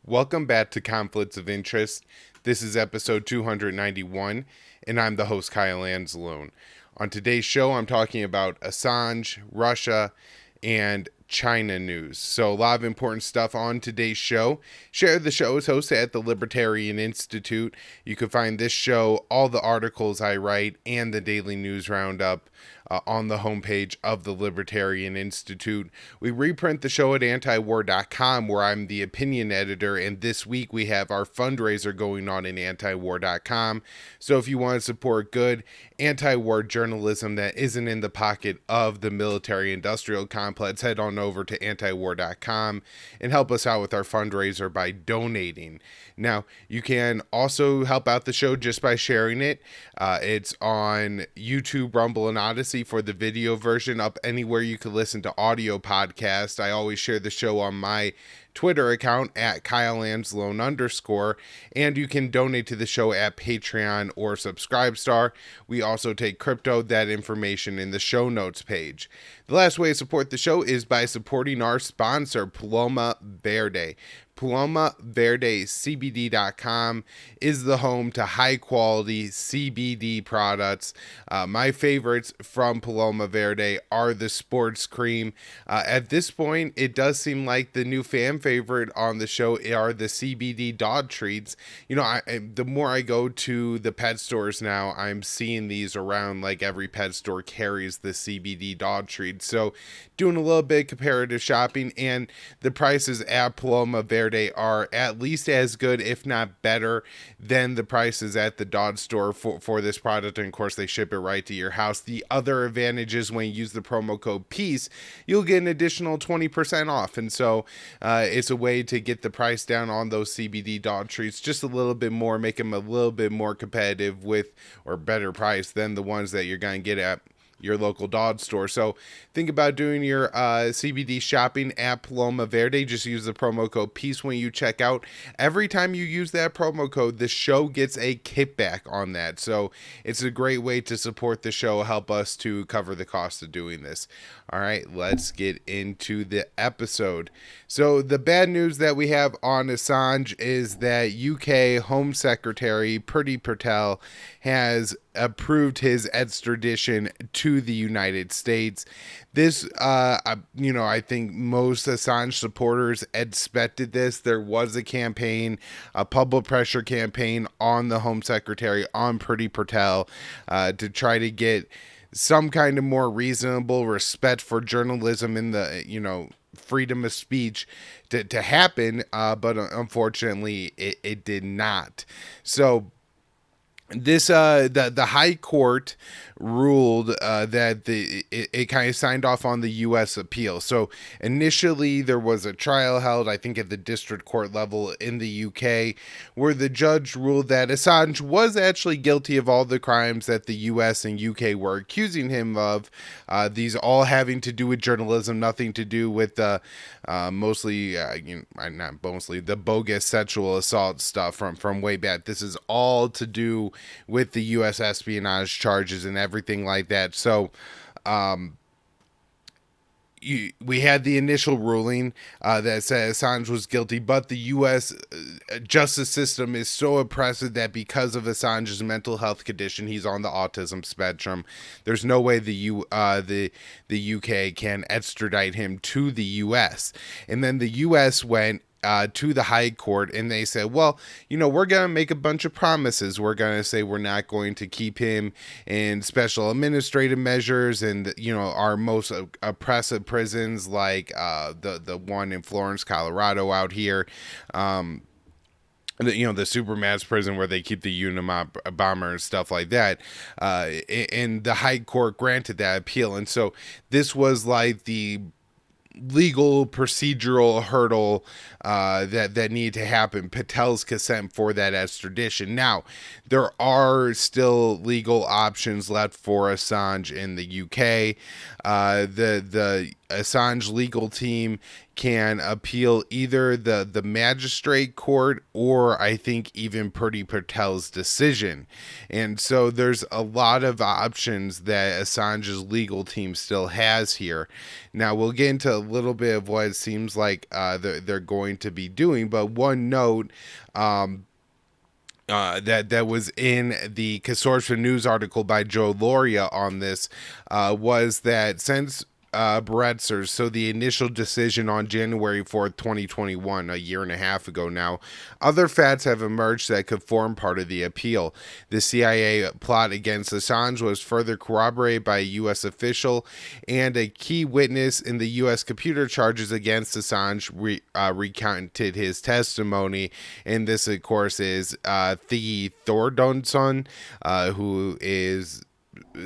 Welcome back to Conflicts of Interest. This is episode 291, and I'm the host, Kyle Anzalone. On today's show, I'm talking about Assange, Russia, and China news. So a lot of important stuff on today's show. Share the show is hosted at the Libertarian Institute. You can find this show, all the articles I write, and the daily news roundup on the homepage of the Libertarian Institute. We reprint the show at antiwar.com, where I'm the opinion editor, and this week we have our fundraiser going on in antiwar.com. So if you want to support good anti-war journalism that isn't in the pocket of the military-industrial complex, head on over to antiwar.com and help us out with our fundraiser by donating. Now, you can also help out the show just by sharing it. It's on YouTube, Rumble, and Odysee for the video version, up anywhere you can listen to audio podcasts. I always share the show on my Twitter account at KyleAnzalone_, and you can donate to the show at Patreon or Subscribestar. We also take crypto, that information in the show notes page. The last way to support the show is by supporting our sponsor, Paloma Verde. PalomaVerdeCBD.com is the home to high-quality CBD products. My favorites from Paloma Verde are the sports cream. At this point, it does seem like the new fan favorite on the show are the CBD dog treats. You know, the more I go to the pet stores now, I'm seeing these around, like every pet store carries the CBD dog treats. So doing a little bit of comparative shopping, and the prices at Paloma Verde are at least as good, if not better, than the prices at the dog store for this product. And of course, they ship it right to your house. The other advantage is when you use the promo code PEACE, you'll get an additional 20% off. And so it's a way to get the price down on those CBD dog treats just a little bit more, make them a little bit more competitive with, or better price than the ones that you're going to get at your local dog store. So think about doing your CBD shopping at Paloma Verde. Just use the promo code PEACE when you check out. Every time you use that promo code, the show gets a kickback on that. So it's a great way to support the show, help us to cover the cost of doing this. All right, let's get into the episode. So the bad news that we have on Assange is that UK Home Secretary Priti Patel has approved his extradition to the United States. This, I think most Assange supporters expected this. There was a campaign, a public pressure campaign on the Home Secretary, on Priti Patel, to try to get some kind of more reasonable respect for journalism in the, freedom of speech to happen. But unfortunately, it did not. So this the High Court ruled that it kind of signed off on the U.S. appeal. So initially there was a trial held, I think, at the district court level in the UK, where the judge ruled that Assange was actually guilty of all the crimes that the U.S. and UK were accusing him of. These all having to do with journalism, nothing to do with the the bogus sexual assault stuff from way back. This is all to do with the U.S. espionage charges and everything like that. So we had the initial ruling that said Assange was guilty, but the U.S. Justice system is so oppressive that because of Assange's mental health condition, he's on the autism spectrum, there's no way the UK can extradite him to the U.S. And then the U.S. went to the High Court, and they said, well, we're going to make a bunch of promises. We're going to say we're not going to keep him in special administrative measures and, our most oppressive prisons, like the one in Florence, Colorado out here. The Supermax prison where they keep the Unabomber and stuff like that. And the High Court granted that appeal. And so this was like the legal procedural hurdle that needed to happen, Patel's consent for that extradition. Now, there are still legal options left for Assange in the UK. The Assange legal team can appeal either the magistrate court or I think even Priti Patel's decision. And so there's a lot of options that Assange's legal team still has here. Now we'll get into a little bit of what it seems like they're going to be doing, but one note that was in the Consortium News article by Joe Loria on this was that since Bretzers, so the initial decision on January 4th, 2021, a year and a half ago now, other facts have emerged that could form part of the appeal. The CIA plot against Assange was further corroborated by a U.S. official, and a key witness in the U.S. computer charges against Assange recounted his testimony, and this, of course, is Thea Thordonsson, who is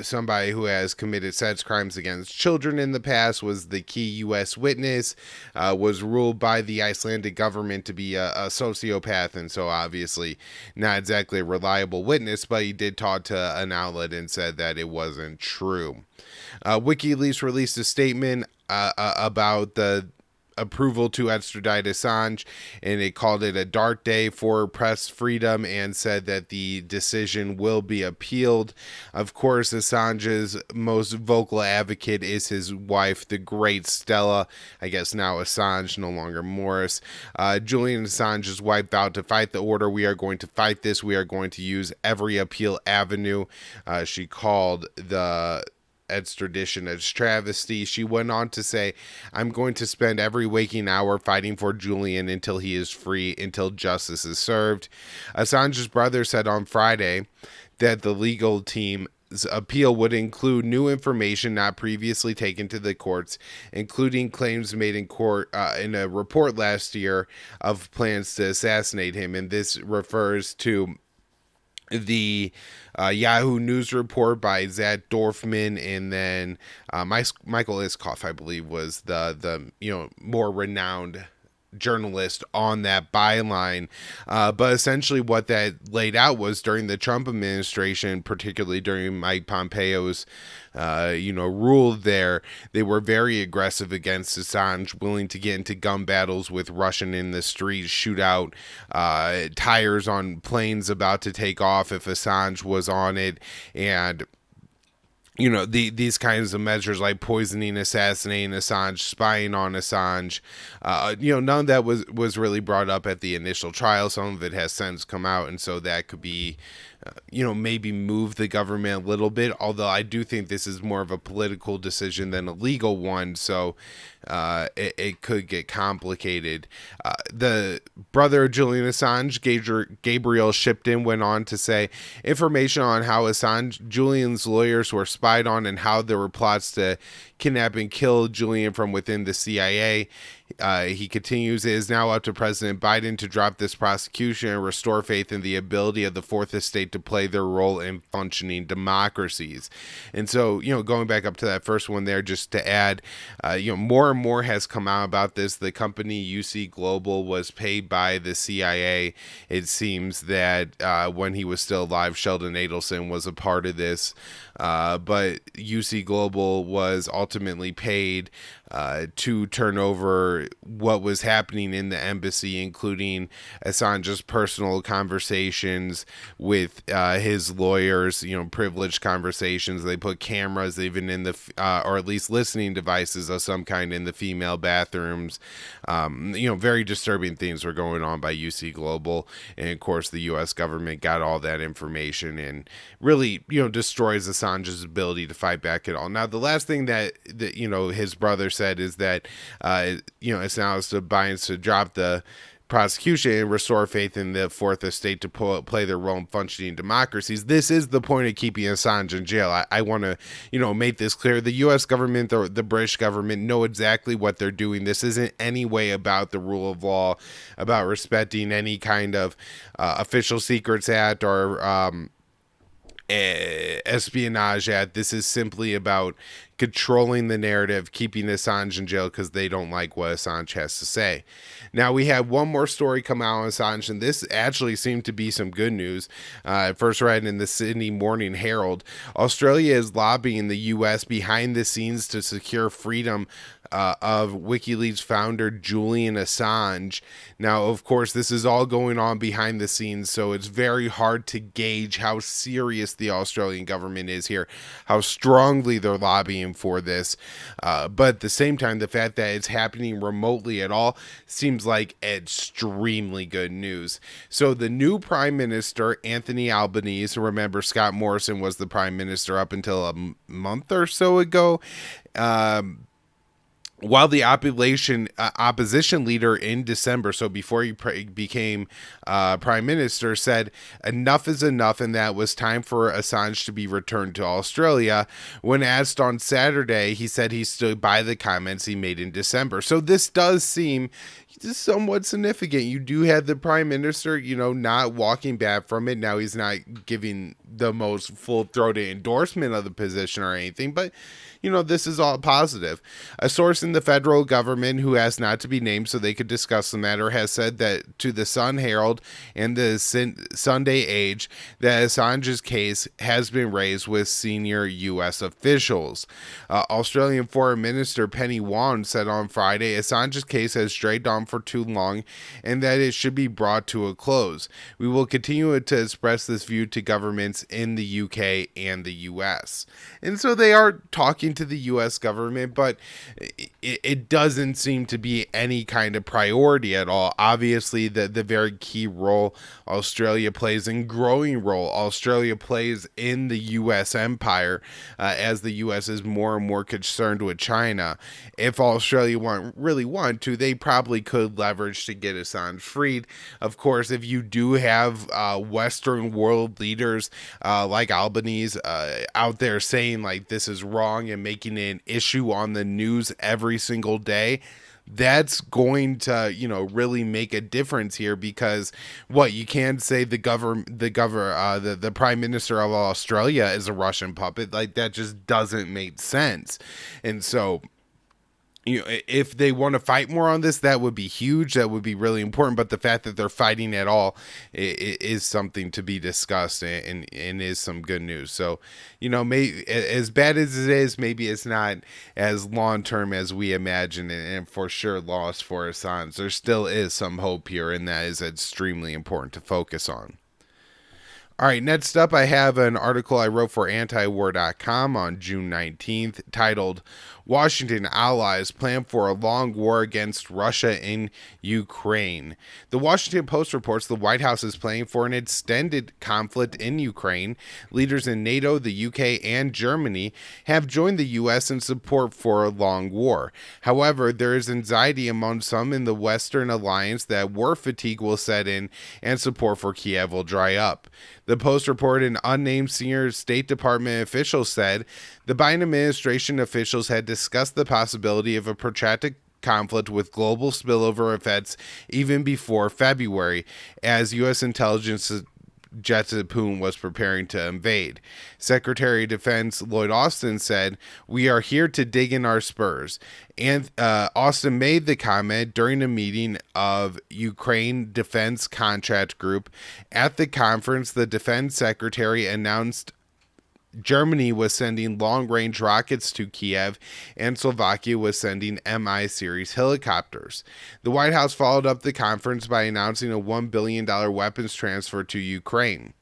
somebody who has committed sex crimes against children in the past, was the key U.S. witness, was ruled by the Icelandic government to be a sociopath, and so obviously not exactly a reliable witness, but he did talk to an outlet and said that it wasn't true. WikiLeaks released a statement about the approval to extradite Assange, and it called it a dark day for press freedom and said that the decision will be appealed. Of course, Assange's most vocal advocate is his wife, the great Stella. I guess now Assange, no longer Morris. Julian Assange's wife vowed to fight the order. We are going to fight this. We are going to use every appeal avenue. She called the extradition as travesty. She went on to say, I'm going to spend every waking hour fighting for Julian until he is free, until justice is served. Assange's brother said on Friday that the legal team's appeal would include new information not previously taken to the courts, including claims made in court in a report last year of plans to assassinate him. And this refers to the Yahoo News report by Zach Dorfman, and then Michael Iskoff, I believe, was the more renowned journalist on that byline. But essentially what that laid out was during the Trump administration, particularly during Mike Pompeo's rule there, they were very aggressive against Assange, willing to get into gun battles with Russian in the streets, shoot out tires on planes about to take off if Assange was on it, and these kinds of measures like poisoning, assassinating Assange, spying on Assange, none of that was really brought up at the initial trial. Some of it has since come out, and so that could be, maybe move the government a little bit, although I do think this is more of a political decision than a legal one, so it could get complicated. The brother of Julian Assange, Gabriel Shipton, went on to say information on how Julian's lawyers were spied on and how there were plots to kidnap and kill Julian from within the CIA. He continues, it is now up to President Biden to drop this prosecution and restore faith in the ability of the Fourth Estate to play their role in functioning democracies. And so, going back up to that first one there, just to add, more and more has come out about this. The company UC Global was paid by the CIA. It seems that when he was still alive, Sheldon Adelson was a part of this. But UC Global was ultimately paid to turn over what was happening in the embassy, including Assange's personal conversations with his lawyers, privileged conversations. They put cameras even in the, or at least listening devices of some kind in the female bathrooms. Very disturbing things were going on by UC Global. And of course, the U.S. government got all that information and really, destroys Assange's ability to fight back at all. Now, the last thing that his brother said is that, it's now up to Biden to drop the prosecution and restore faith in the Fourth Estate to play their role in functioning democracies. This is the point of keeping Assange in jail. I want to, make this clear. The U.S. government, the British government know exactly what they're doing. This isn't any way about the rule of law, about respecting any kind of Official Secrets Act or Espionage Act. This is simply about controlling the narrative, keeping Assange in jail because they don't like what Assange has to say. Now, we had one more story come out on Assange, and this actually seemed to be some good news. I first read in the Sydney Morning Herald, Australia is lobbying the U.S. behind the scenes to secure freedom of WikiLeaks founder Julian Assange. Now, of course, this is all going on behind the scenes, so it's very hard to gauge how serious the Australian government is here, how strongly they're lobbying for this. But at the same time, the fact that it's happening remotely at all seems like extremely good news. So the new Prime Minister, Anthony Albanese, remember Scott Morrison was the Prime Minister up until a month or so ago, while the opposition leader in December, so before he became prime minister, said enough is enough and that it was time for Assange to be returned to Australia. When asked on Saturday, he said he stood by the comments he made in December. So this does seem somewhat significant. You do have the prime minister, not walking back from it. Now he's not giving the most full-throated endorsement of the position or anything, but this is all positive. A source in the federal government who asked not to be named so they could discuss the matter has said that to the Sun Herald and the Sunday Age that Assange's case has been raised with senior U.S. officials. Australian Foreign Minister Penny Wong said on Friday Assange's case has dragged on for too long and that it should be brought to a close. We will continue to express this view to governments in the UK and the US. And so they are talking to the US government, but it doesn't seem to be any kind of priority at all. Obviously, the very key role Australia plays and growing role Australia plays in the US empire as the US is more and more concerned with China. If Australia really want to, they probably could leverage to get Assange freed. Of course, if you do have Western world leaders like Albanese out there saying like this is wrong and making it an issue on the news every single day, that's going to, really make a difference here, because you can't say the prime minister of Australia is a Russian puppet. Like, that just doesn't make sense. And so, if they want to fight more on this, that would be huge. That would be really important. But the fact that they're fighting at all is something to be discussed and is some good news. So, maybe as bad as it is, maybe it's not as long term as we imagine, and for sure loss for Assange. There still is some hope here, and that is extremely important to focus on. All right, next up, I have an article I wrote for antiwar.com on June 19th titled, Washington Allies Plan for a Long War Against Russia in Ukraine. The Washington Post reports the White House is planning for an extended conflict in Ukraine. Leaders in NATO, the UK, and Germany have joined the U.S. in support for a long war. However, there is anxiety among some in the Western alliance that war fatigue will set in and support for Kiev will dry up. The Post reported an unnamed senior State Department official said the Biden administration officials had discussed the possibility of a protracted conflict with global spillover effects even before February, as U.S. intelligence suggested Putin was preparing to invade. Secretary of Defense Lloyd Austin said, "We are here to dig in our spurs." And Austin made the comment during a meeting of Ukraine Defense Contract Group. At the conference, the defense secretary announced Germany was sending long-range rockets to Kiev, and Slovakia was sending Mi series helicopters. The White House followed up the conference by announcing a $1 billion weapons transfer to Ukraine.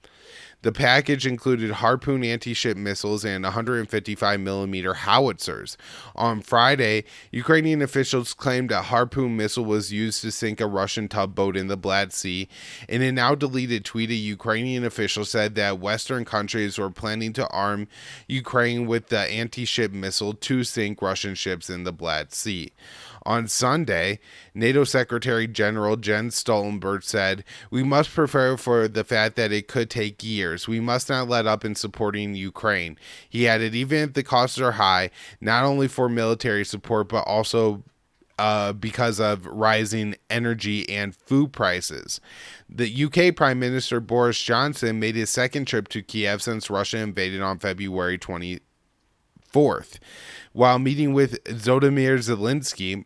The package included Harpoon anti-ship missiles and 155mm howitzers. On Friday, Ukrainian officials claimed a Harpoon missile was used to sink a Russian tugboat in the Black Sea. In a now deleted tweet, a Ukrainian official said that Western countries were planning to arm Ukraine with the anti-ship missile to sink Russian ships in the Black Sea. On Sunday, NATO Secretary General Jens Stoltenberg said, "We must prepare for the fact that it could take years. We must not let up in supporting Ukraine." He added, even if the costs are high, not only for military support, but also because of rising energy and food prices. The UK Prime Minister Boris Johnson made his second trip to Kiev since Russia invaded on February 24th. 4th. While meeting with Volodymyr Zelensky,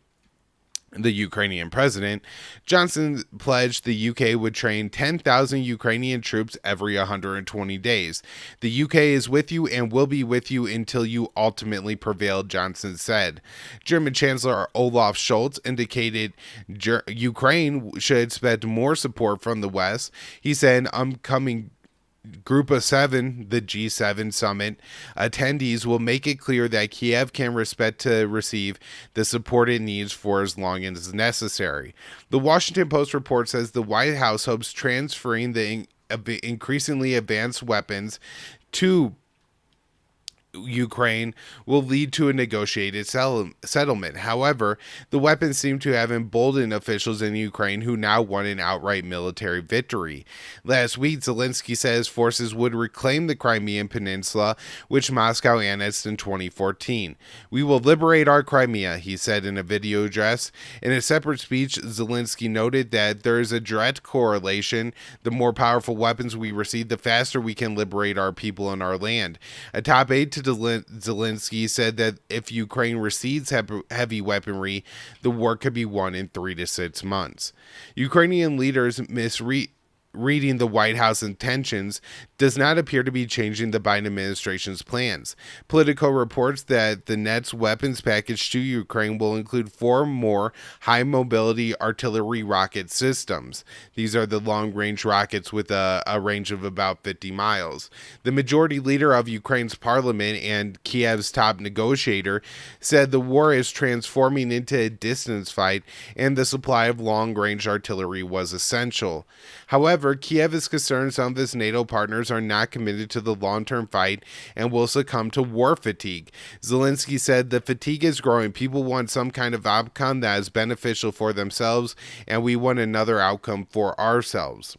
the Ukrainian president, Johnson pledged the UK would train 10,000 Ukrainian troops every 120 days. The UK is with you and will be with you until you ultimately prevail, Johnson said. German Chancellor Olaf Scholz indicated Ukraine should expect more support from the West. He said upcoming Group of Seven, the G7 summit, attendees will make it clear that Kiev can expect to receive the support it needs for as long as necessary. The Washington Post report says the White House hopes transferring the increasingly advanced weapons to Ukraine will lead to a negotiated settlement. However, the weapons seem to have emboldened officials in Ukraine who now want an outright military victory. Last week, Zelensky said his forces would reclaim the Crimean Peninsula, which Moscow annexed in 2014. "We will liberate our Crimea," he said in a video address. In a separate speech, Zelensky noted that there is a direct correlation. The more powerful weapons we receive, the faster we can liberate our people and our land. A top aide to Zelensky said that if Ukraine receives heavy weaponry, the war could be won in 3 to 6 months. Ukrainian leaders reading the White House intentions does not appear to be changing the Biden administration's plans. Politico reports that the next weapons package to Ukraine will include 4 more high-mobility artillery rocket systems. These are the long-range rockets with a range of about 50 miles. The majority leader of Ukraine's parliament and Kiev's top negotiator said the war is transforming into a distance fight and the supply of long-range artillery was essential. However, Kiev is concerned some of its NATO partners are not committed to the long-term fight and will succumb to war fatigue. Zelensky said the fatigue is growing. People want some kind of outcome that is beneficial for themselves, and we want another outcome for ourselves.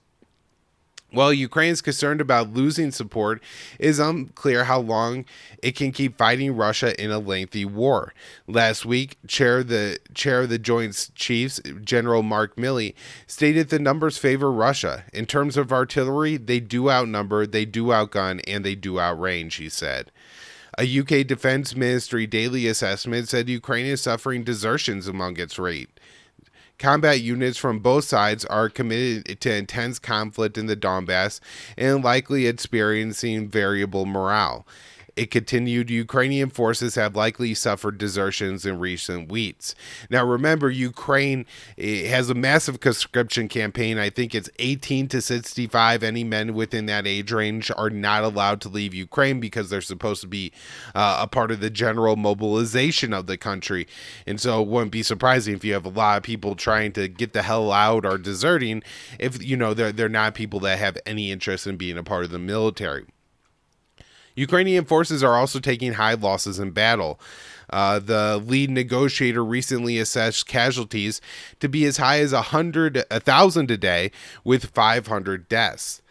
While Ukraine is concerned about losing support, it is unclear how long it can keep fighting Russia in a lengthy war. Last week, chair of the Joint Chiefs, General Mark Milley, stated the numbers favor Russia. In terms of artillery, they do outnumber, they do outgun, and they do outrange, he said. A UK Defense Ministry daily assessment said Ukraine is suffering desertions among its rate. Combat units from both sides are committed to intense conflict in the Donbass and likely experiencing variable morale. It continued, Ukrainian forces have likely suffered desertions in recent weeks. Now, remember, Ukraine has a massive conscription campaign. I think it's 18 to 65. Any men within that age range are not allowed to leave Ukraine because they're supposed to be a part of the general mobilization of the country. And so it wouldn't be surprising if you have a lot of people trying to get the hell out or deserting if, they're not people that have any interest in being a part of the military. Ukrainian forces are also taking high losses in battle. The lead negotiator recently assessed casualties to be as high as 1,000 a day, with 500 deaths.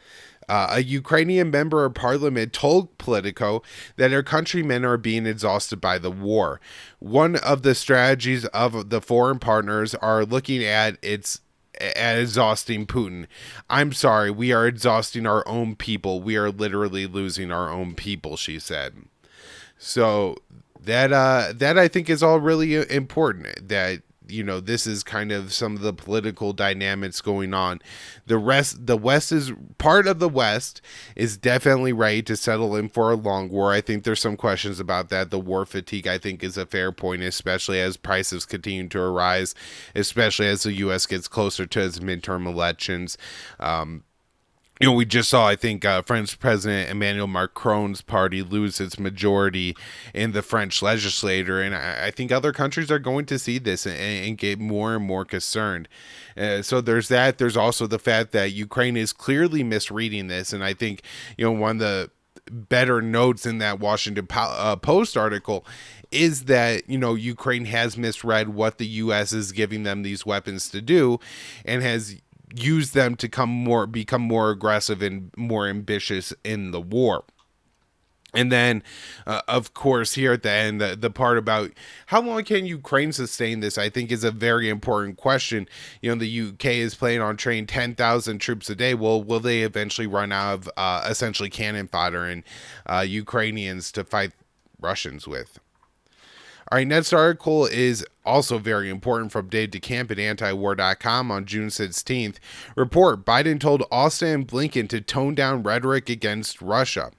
A Ukrainian member of parliament told Politico that her countrymen are being exhausted by the war. One of the strategies of the foreign partners are looking at exhausting Putin. I'm sorry, we are exhausting our own people. We are literally losing our own people, she said. So that I think is all really important, that this is kind of some of the political dynamics going on. The West is part of the West is definitely ready to settle in for a long war. I think there's some questions about that. The war fatigue, I think, is a fair point, especially as prices continue to rise, especially as the U.S. gets closer to its midterm elections. We just saw, I think, French President Emmanuel Macron's party lose its majority in the French legislature, and I think other countries are going to see this and get more and more concerned. So there's that. There's also the fact that Ukraine is clearly misreading this, and I think, one of the better notes in that Washington Post article is that, Ukraine has misread what the U.S. is giving them these weapons to do, and has use them to become more aggressive and more ambitious in the war. And then, of course, here at the end, the part about how long can Ukraine sustain this, I think, is a very important question. The UK is planning on training 10,000 troops a day. Well, will they eventually run out of essentially cannon fodder and Ukrainians to fight Russians with. All right, next article is also very important from Dave DeCamp at antiwar.com on June 16th. Report: Biden told Austin and Blinken to tone down rhetoric against Russia.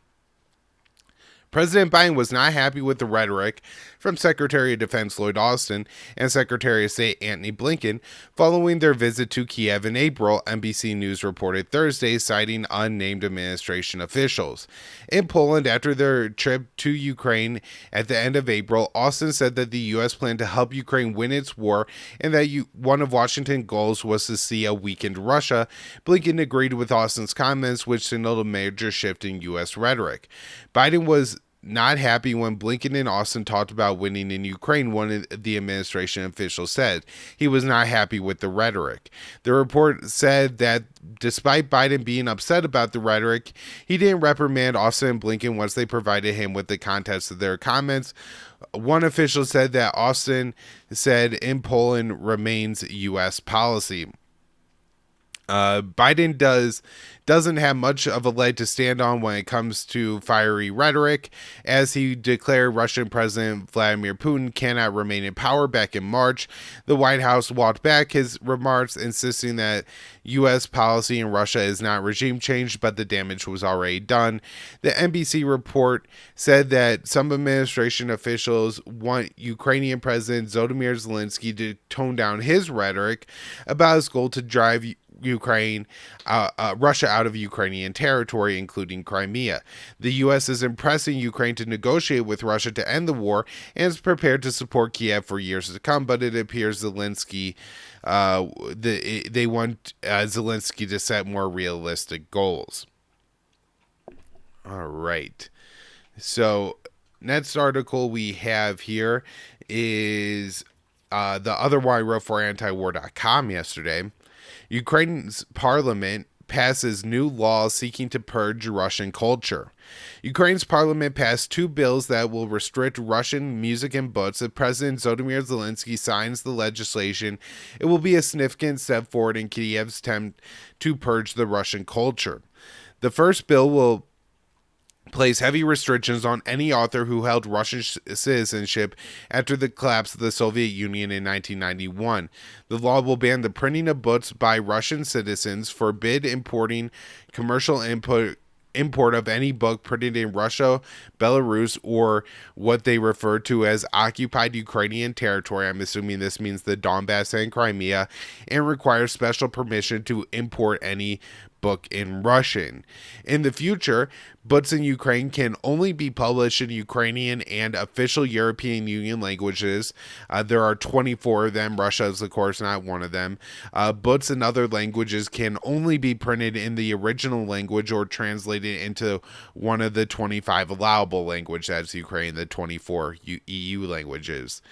President Biden was not happy with the rhetoric from Secretary of Defense Lloyd Austin and Secretary of State Antony Blinken following their visit to Kiev in April, NBC News reported Thursday, citing unnamed administration officials. In Poland, after their trip to Ukraine at the end of April, Austin said that the U.S. planned to help Ukraine win its war and that one of Washington's goals was to see a weakened Russia. Blinken agreed with Austin's comments, which signaled a major shift in U.S. rhetoric. Biden was not happy when Blinken and Austin talked about winning in Ukraine, one of the administration officials said. He was not happy with the rhetoric. The report said that despite Biden being upset about the rhetoric, he didn't reprimand Austin and Blinken once they provided him with the context of their comments. One official said that Austin said in Poland remains U.S. policy. Biden doesn't have much of a leg to stand on when it comes to fiery rhetoric, as he declared Russian President Vladimir Putin cannot remain in power back in March. The White House walked back his remarks, insisting that U.S. policy in Russia is not regime change, but the damage was already done. The NBC report said that some administration officials want Ukrainian President Volodymyr Zelensky to tone down his rhetoric about his goal to drive Russia out of Ukrainian territory, including Crimea. The U.S. is pressing Ukraine to negotiate with Russia to end the war and is prepared to support Kiev for years to come, but it appears Zelensky, they want Zelensky to set more realistic goals. All right. So, next article we have here is the other one I wrote for antiwar.com yesterday. Ukraine's parliament passes new laws seeking to purge Russian culture. Ukraine's parliament passed two bills that will restrict Russian music and books. If President Volodymyr Zelensky signs the legislation, it will be a significant step forward in Kiev's attempt to purge the Russian culture. The first bill will place heavy restrictions on any author who held Russian citizenship after the collapse of the Soviet Union in 1991. The law will ban the printing of books by Russian citizens, forbid importing commercial import of any book printed in Russia, Belarus, or what they refer to as occupied Ukrainian territory. I'm assuming this means the Donbass and Crimea, and requires special permission to import any book in Russian. In the future, books in Ukraine can only be published in Ukrainian and official European Union languages. There are 24 of them. Russia is, of course, not one of them. Books in other languages can only be printed in the original language or translated into one of the 25 allowable languages, that's Ukraine, the 24 EU languages.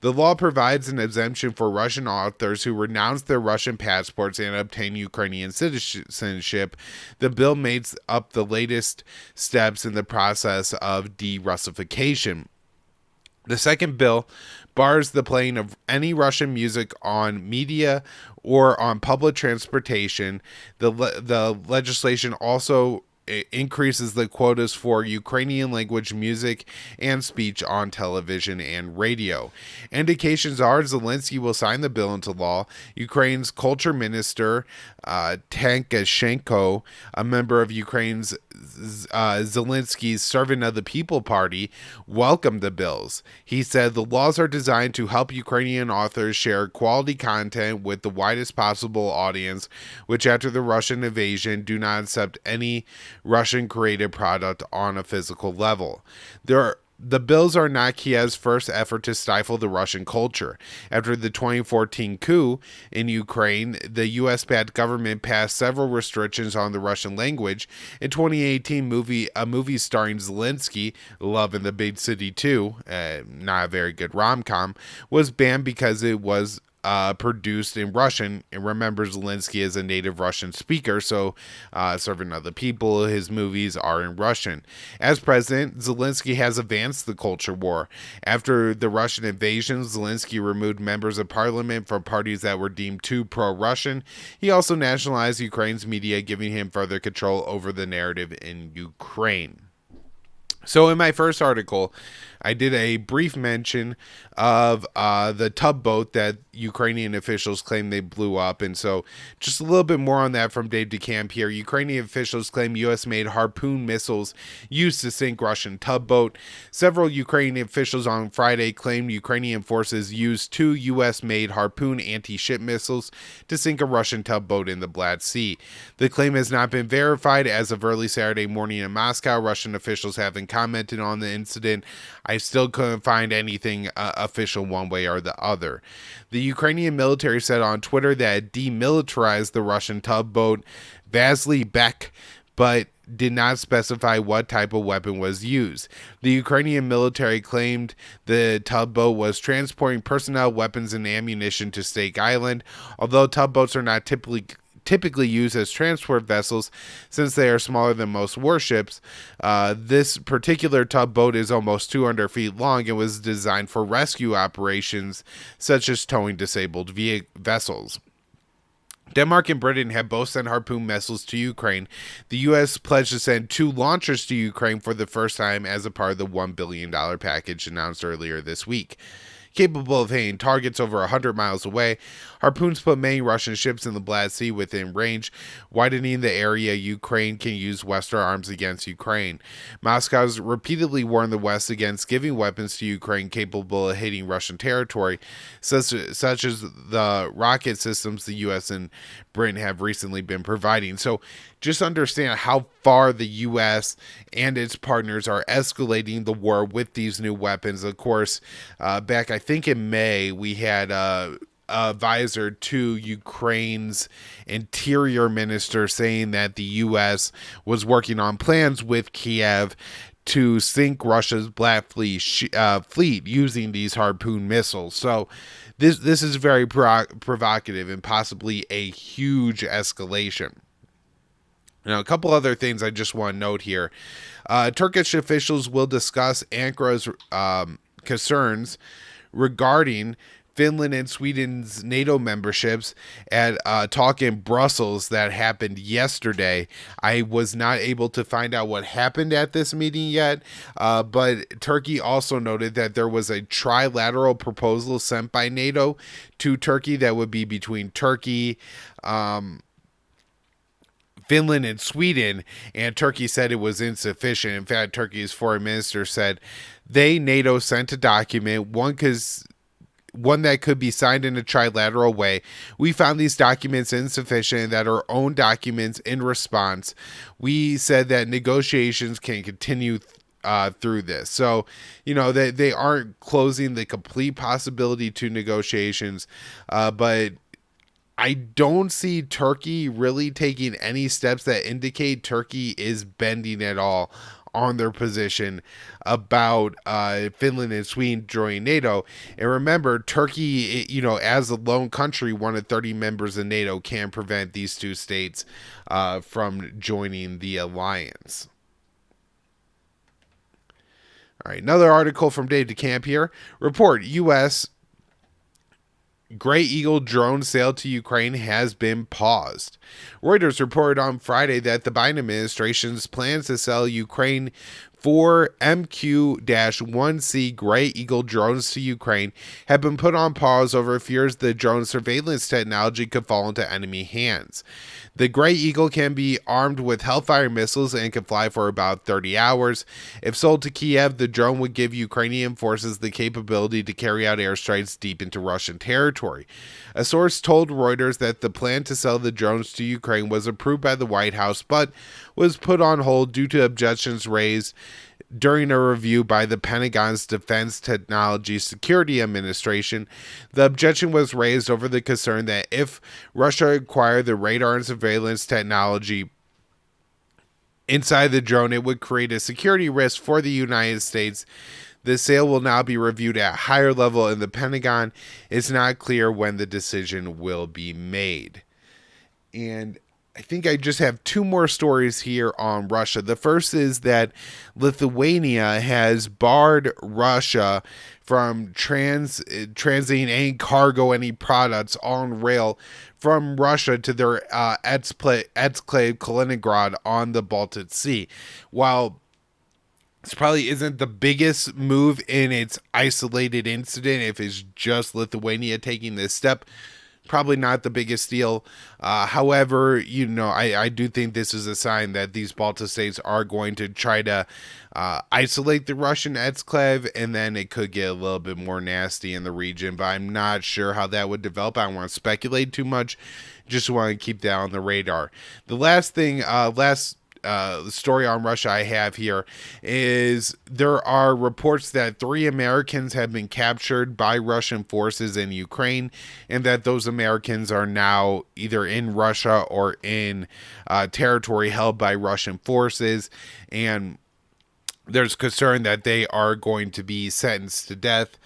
The law provides an exemption for Russian authors who renounce their Russian passports and obtain Ukrainian citizenship. The bill makes up the latest steps in the process of de-Russification. The second bill bars the playing of any Russian music on media or on public transportation. The legislation also increases the quotas for Ukrainian language music and speech on television and radio. Indications are Zelensky will sign the bill into law. Ukraine's culture minister, Tankashenko, a member of Ukraine's Zelensky's Servant of the People Party, welcomed the bills. He said the laws are designed to help Ukrainian authors share quality content with the widest possible audience, which after the Russian invasion do not accept any Russian created product on a physical level. The bills are not Kiev's first effort to stifle the Russian culture. After the 2014 coup in Ukraine, the U.S.-backed government passed several restrictions on the Russian language. In 2018, a movie starring Zelensky, Love in the Big City 2, not a very good rom-com, was banned because it was produced in Russian. And remember, Zelensky is a native Russian speaker, so Servant of the People, his movies are in Russian. As president, Zelensky has advanced the culture war. After the Russian invasion, Zelensky removed members of parliament from parties that were deemed too pro-Russian. He also nationalized Ukraine's media, giving him further control over the narrative in Ukraine. So in my first article, I did a brief mention of the tugboat that Ukrainian officials claim they blew up. And so just a little bit more on that from Dave DeCamp here. Ukrainian officials claim U.S.-made harpoon missiles used to sink Russian tugboat. Several Ukrainian officials on Friday claimed Ukrainian forces used 2 U.S.-made harpoon anti-ship missiles to sink a Russian tugboat in the Black Sea. The claim has not been verified. As of early Saturday morning in Moscow, Russian officials haven't commented on the incident. I still couldn't find anything official one way or the other. The Ukrainian military said on Twitter that it demilitarized the Russian tugboat Vasily Bek, but did not specify what type of weapon was used. The Ukrainian military claimed the tugboat was transporting personnel, weapons, and ammunition to Stake Island. Although tugboats are not typically used as transport vessels since they are smaller than most warships, this particular tugboat is almost 200 feet long and was designed for rescue operations such as towing disabled vessels. Denmark and Britain have both sent harpoon missiles to Ukraine. The U.S. pledged to send 2 launchers to Ukraine for the first time as a part of the $1 billion package announced earlier this week. Capable of hitting targets over 100 miles away, harpoons put many Russian ships in the Black Sea within range, widening the area Ukraine can use Western arms against Ukraine. Moscow's repeatedly warned the West against giving weapons to Ukraine capable of hitting Russian territory, such as the rocket systems the U.S. and Britain have recently been providing. So just understand how far the U.S. and its partners are escalating the war with these new weapons. Of course, back I think in May, we had a advisor to Ukraine's interior minister saying that the U.S. was working on plans with Kiev to sink Russia's Black fleet using these harpoon missiles. So this is very provocative and possibly a huge escalation. Now, a couple other things I just want to note here. Turkish officials will discuss Ankara's concerns regarding Finland and Sweden's NATO memberships at a talk in Brussels that happened yesterday. I was not able to find out what happened at this meeting yet, but Turkey also noted that there was a trilateral proposal sent by NATO to Turkey that would be between Turkey, Finland, and Sweden, and Turkey said it was insufficient. In fact, Turkey's foreign minister said NATO sent a document, one that could be signed in a trilateral way. We found these documents insufficient, that our own documents in response. We said that negotiations can continue through this. So, they aren't closing the complete possibility to negotiations, but I don't see Turkey really taking any steps that indicate Turkey is bending at all on their position about Finland and Sweden joining NATO. And remember, Turkey, as a lone country, one of 30 members of NATO, can prevent these two states from joining the alliance. All right, another article from Dave DeCamp here. Report, U.S. Gray Eagle drone sale to Ukraine has been paused. Reuters reported on Friday that the Biden administration's plans to sell Ukraine 4 MQ-1C Gray Eagle drones to Ukraine have been put on pause over fears the drone surveillance technology could fall into enemy hands. The Gray Eagle can be armed with Hellfire missiles and can fly for about 30 hours. If sold to Kiev, the drone would give Ukrainian forces the capability to carry out airstrikes deep into Russian territory. A source told Reuters that the plan to sell the drones to Ukraine was approved by the White House, but was put on hold due to objections raised during a review by the Pentagon's Defense Technology Security Administration. The objection was raised over the concern that if Russia acquired the radar and surveillance technology inside the drone, it would create a security risk for the United States. The sale will now be reviewed at a higher level in the Pentagon. It's not clear when the decision will be made. And I think I just have 2 more stories here on Russia. The first is that Lithuania has barred Russia from transiting any cargo, any products on rail from Russia to their exclave Kaliningrad on the Baltic Sea. While This probably isn't the biggest move in its isolated incident if it's just Lithuania taking this step. Probably not the biggest deal. However, I do think this is a sign that these Baltic states are going to try to isolate the Russian exclave, and then it could get a little bit more nasty in the region. But I'm not sure how that would develop. I don't want to speculate too much. Just want to keep that on the radar. The last thing, story on Russia I have here is there are reports that 3 Americans have been captured by Russian forces in Ukraine, and that those Americans are now either in Russia or in territory held by Russian forces, and there's concern that they are going to be sentenced to death.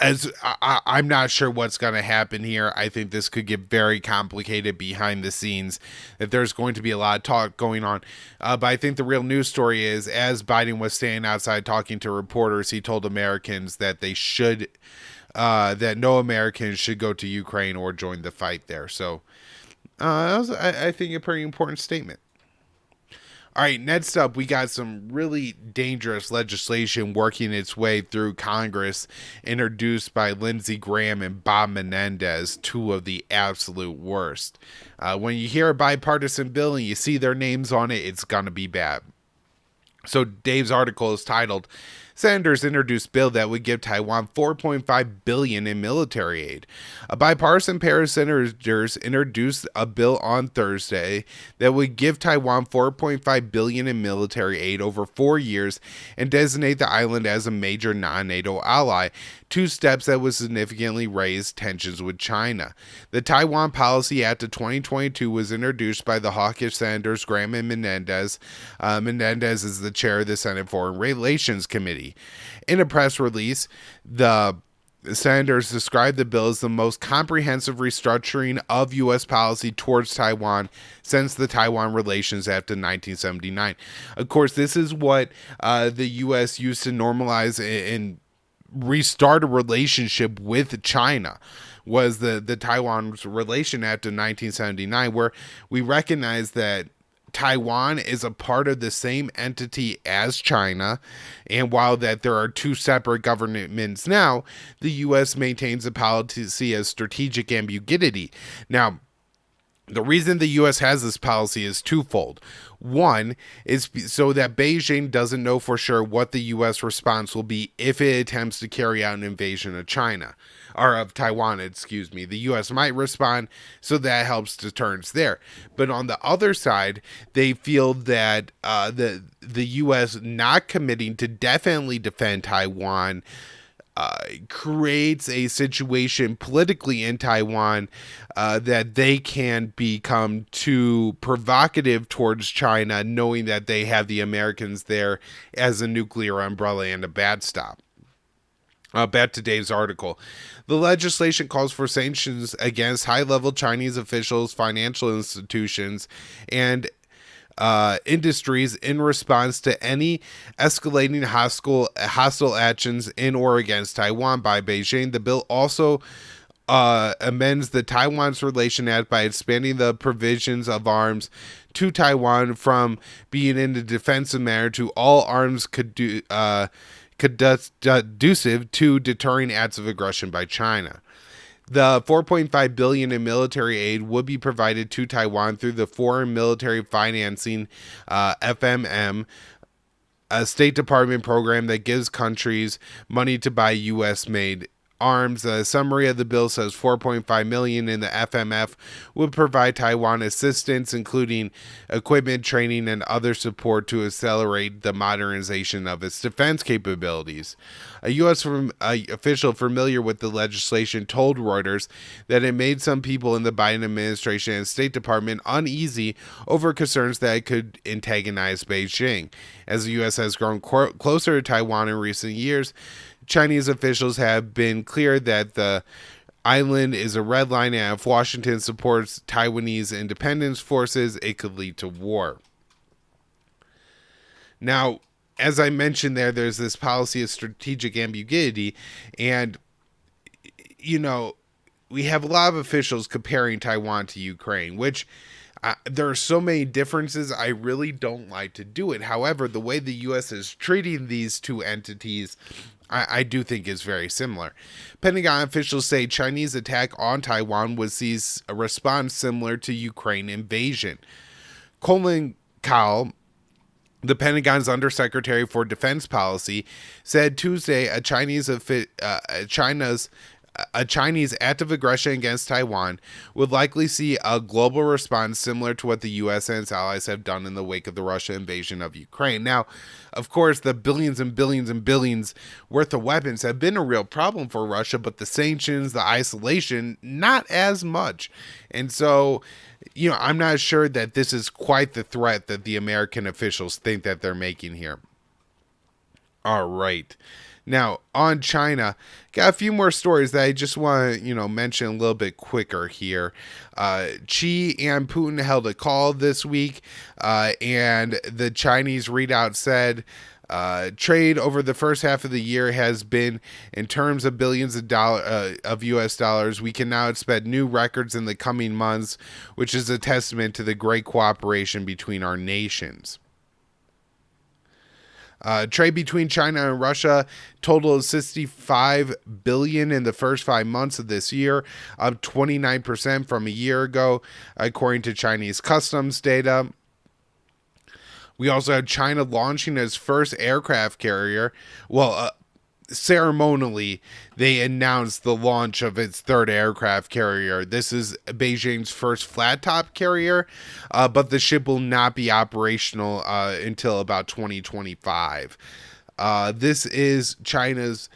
As I'm not sure what's going to happen here. I think this could get very complicated behind the scenes, that there's going to be a lot of talk going on. But I think the real news story is, as Biden was standing outside talking to reporters, he told Americans that they should, that no Americans should go to Ukraine or join the fight there. So that was, I think, a pretty important statement. All right, next up, we got some really dangerous legislation working its way through Congress, introduced by Lindsey Graham and Bob Menendez, 2 of the absolute worst. When you hear a bipartisan bill and you see their names on it, it's going to be bad. So Dave's article is titled, Senators introduced bill that would give Taiwan $4.5 billion in military aid. A bipartisan pair of senators introduced a bill on Thursday that would give Taiwan $4.5 billion in military aid over 4 years and designate the island as a major non-NATO ally, 2 steps that would significantly raise tensions with China. The Taiwan Policy Act of 2022 was introduced by the hawkish senators Graham and Menendez. Menendez is the chair of the Senate Foreign Relations Committee. In a press release, the senators described the bill as the most comprehensive restructuring of U.S. policy towards Taiwan since the Taiwan Relations Act of 1979. Of course, this is what the U.S. used to normalize and restart a relationship with China, was the Taiwan's Relation Act of 1979, where we recognize that Taiwan is a part of the same entity as China, and while that there are 2 separate governments now, the U.S. maintains a policy of strategic ambiguity. Now, the reason the U.S. has this policy is twofold. One is so that Beijing doesn't know for sure what the U.S. response will be if it attempts to carry out an invasion of China, or of Taiwan, excuse me. The U.S. might respond, so that helps deterrence there. But on the other side, they feel that the U.S. not committing to definitely defend Taiwan creates a situation politically in Taiwan that they can become too provocative towards China, knowing that they have the Americans there as a nuclear umbrella and a backstop. Back to Dave's article. The legislation calls for sanctions against high-level Chinese officials, financial institutions, and industries in response to any escalating hostile actions in or against Taiwan by Beijing. The bill also amends the Taiwan's Relation Act by expanding the provisions of arms to Taiwan from being in a defensive manner to all arms conducive to deterring acts of aggression by China. The $4.5 billion in military aid would be provided to Taiwan through the Foreign Military Financing, FMM, a State Department program that gives countries money to buy U.S.-made arms. A summary of the bill says $4.5 million in the FMF would provide Taiwan assistance, including equipment, training, and other support to accelerate the modernization of its defense capabilities. A U.S. official familiar with the legislation told Reuters that it made some people in the Biden administration and State Department uneasy over concerns that it could antagonize Beijing. As the U.S. has grown closer to Taiwan in recent years, Chinese officials have been clear that the island is a red line, and if Washington supports Taiwanese independence forces, it could lead to war. Now, as I mentioned there's this policy of strategic ambiguity, and, we have a lot of officials comparing Taiwan to Ukraine, which there are so many differences. I really don't like to do it. However, the way the U.S. is treating these two entities, I do think is very similar. Pentagon officials say Chinese attack on Taiwan was sees a response similar to Ukraine invasion. Colin Powell, the Pentagon's Undersecretary for Defense Policy, said Tuesday a Chinese act of aggression against Taiwan would likely see a global response similar to what the U.S. and its allies have done in the wake of the Russian invasion of Ukraine. Now, of course, the billions and billions and billions worth of weapons have been a real problem for Russia, but the sanctions, the isolation, not as much. And so, I'm not sure that this is quite the threat that the American officials think that they're making here. All right. Now, on China, got a few more stories that I just want to, mention a little bit quicker here. Xi and Putin held a call this week, and the Chinese readout said trade over the first half of the year has been, in terms of billions of U.S. dollars. We can now expect new records in the coming months, which is a testament to the great cooperation between our nations. Trade between China and Russia totaled $65 billion in the first 5 months of this year, up 29% from a year ago, according to Chinese customs data. We also have China launching its first aircraft carrier. Ceremonially, they announced the launch of its third aircraft carrier. This is Beijing's first flat-top carrier, but the ship will not be operational until about 2025. This is China's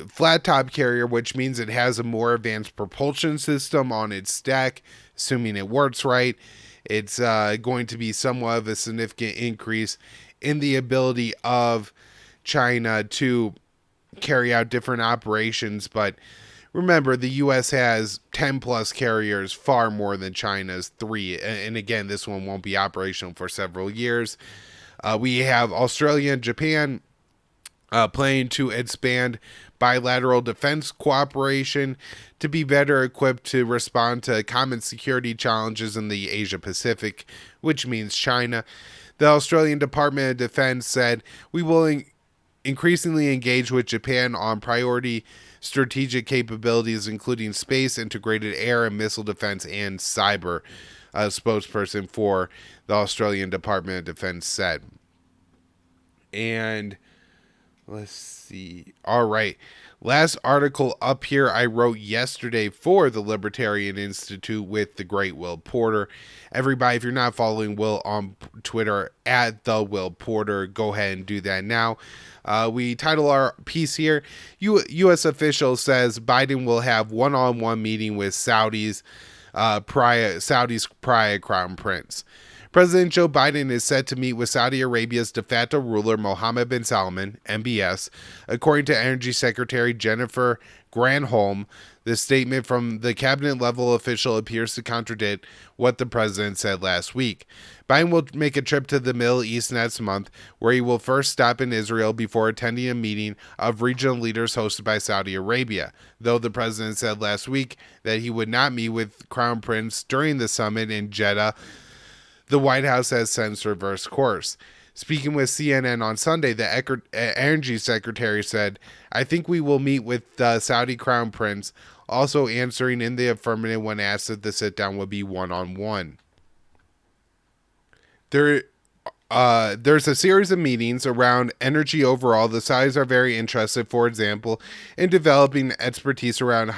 flat-top carrier, which means it has a more advanced propulsion system on its deck, assuming it works right. It's going to be somewhat of a significant increase in the ability of China to carry out different operations, but remember, the U.S. has 10 plus carriers, far more than China's 3, and again, this one won't be operational for several years. We have Australia and Japan planning to expand bilateral defense cooperation to be better equipped to respond to common security challenges in the Asia Pacific, which means China. The Australian Department of Defense said, we will increasingly engage with Japan on priority strategic capabilities, including space, integrated air and missile defense, and cyber, a spokesperson for the Australian Department of Defense said. And let's see. All right. Last article up here I wrote yesterday for the Libertarian Institute with the great Will Porter. Everybody, if you're not following Will on Twitter at the Will Porter, go ahead and do that now. We title our piece here, U.S. official says Biden will have one-on-one meeting with Saudi's prior crown prince. President Joe Biden is set to meet with Saudi Arabia's de facto ruler Mohammed bin Salman, MBS, according to Energy Secretary Jennifer Granholm. The statement from the cabinet-level official appears to contradict what the president said last week. Biden will make a trip to the Middle East next month, where he will first stop in Israel before attending a meeting of regional leaders hosted by Saudi Arabia, though the president said last week that he would not meet with Crown Prince during the summit in Jeddah. The White House has since reversed course. Speaking with CNN on Sunday, the Energy Secretary said, I think we will meet with the Saudi Crown Prince, also answering in the affirmative when asked if the sit-down would be one-on-one. There's a series of meetings around energy overall. The sides are very interested, for example, in developing expertise around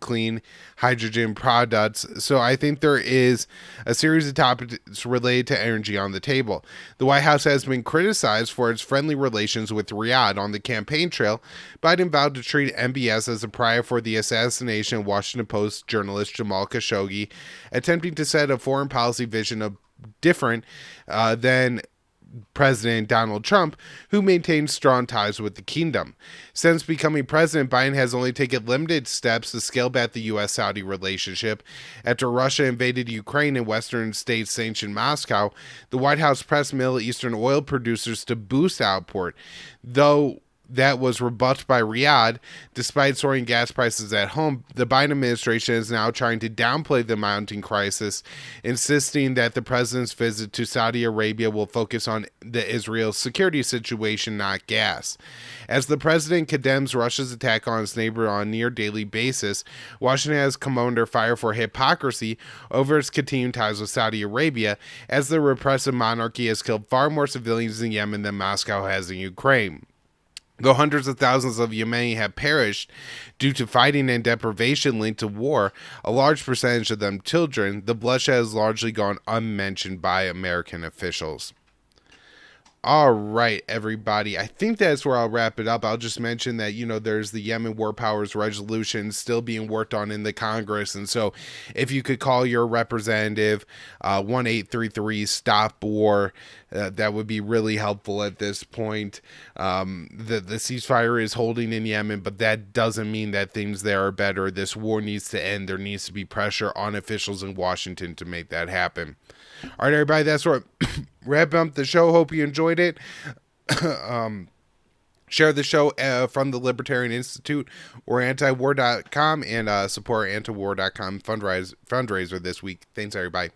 clean hydrogen products. So I think there is a series of topics related to energy on the table. The White House has been criticized for its friendly relations with Riyadh. On the campaign trail, Biden vowed to treat MBS as a pariah for the assassination of Washington Post journalist Jamal Khashoggi, attempting to set a foreign policy vision of different than President Donald Trump, who maintains strong ties with the kingdom. Since becoming president, Biden has only taken limited steps to scale back the U.S.-Saudi relationship. After Russia invaded Ukraine and Western states sanctioned Moscow, the White House pressed Middle Eastern oil producers to boost output, though that was rebuffed by Riyadh. Despite soaring gas prices at home, the Biden administration is now trying to downplay the mounting crisis, insisting that the president's visit to Saudi Arabia will focus on the Israel security situation, not gas. As the president condemns Russia's attack on its neighbor on a near daily basis, Washington has come under fire for hypocrisy over its continued ties with Saudi Arabia, as the repressive monarchy has killed far more civilians in Yemen than Moscow has in Ukraine. Though hundreds of thousands of Yemeni have perished due to fighting and deprivation linked to war, a large percentage of them children, the bloodshed has largely gone unmentioned by American officials. All right, everybody. I think that's where I'll wrap it up. I'll just mention that, there's the Yemen War Powers resolution still being worked on in the Congress. And so if you could call your representative 1-833-STOP-WAR, that would be really helpful at this point. The ceasefire is holding in Yemen, but that doesn't mean that things there are better. This war needs to end. There needs to be pressure on officials in Washington to make that happen. All right, everybody, that's where wrap up the show. Hope you enjoyed it. Share the show from the Libertarian Institute or antiwar.com and support antiwar.com fundraiser this week. Thanks, everybody.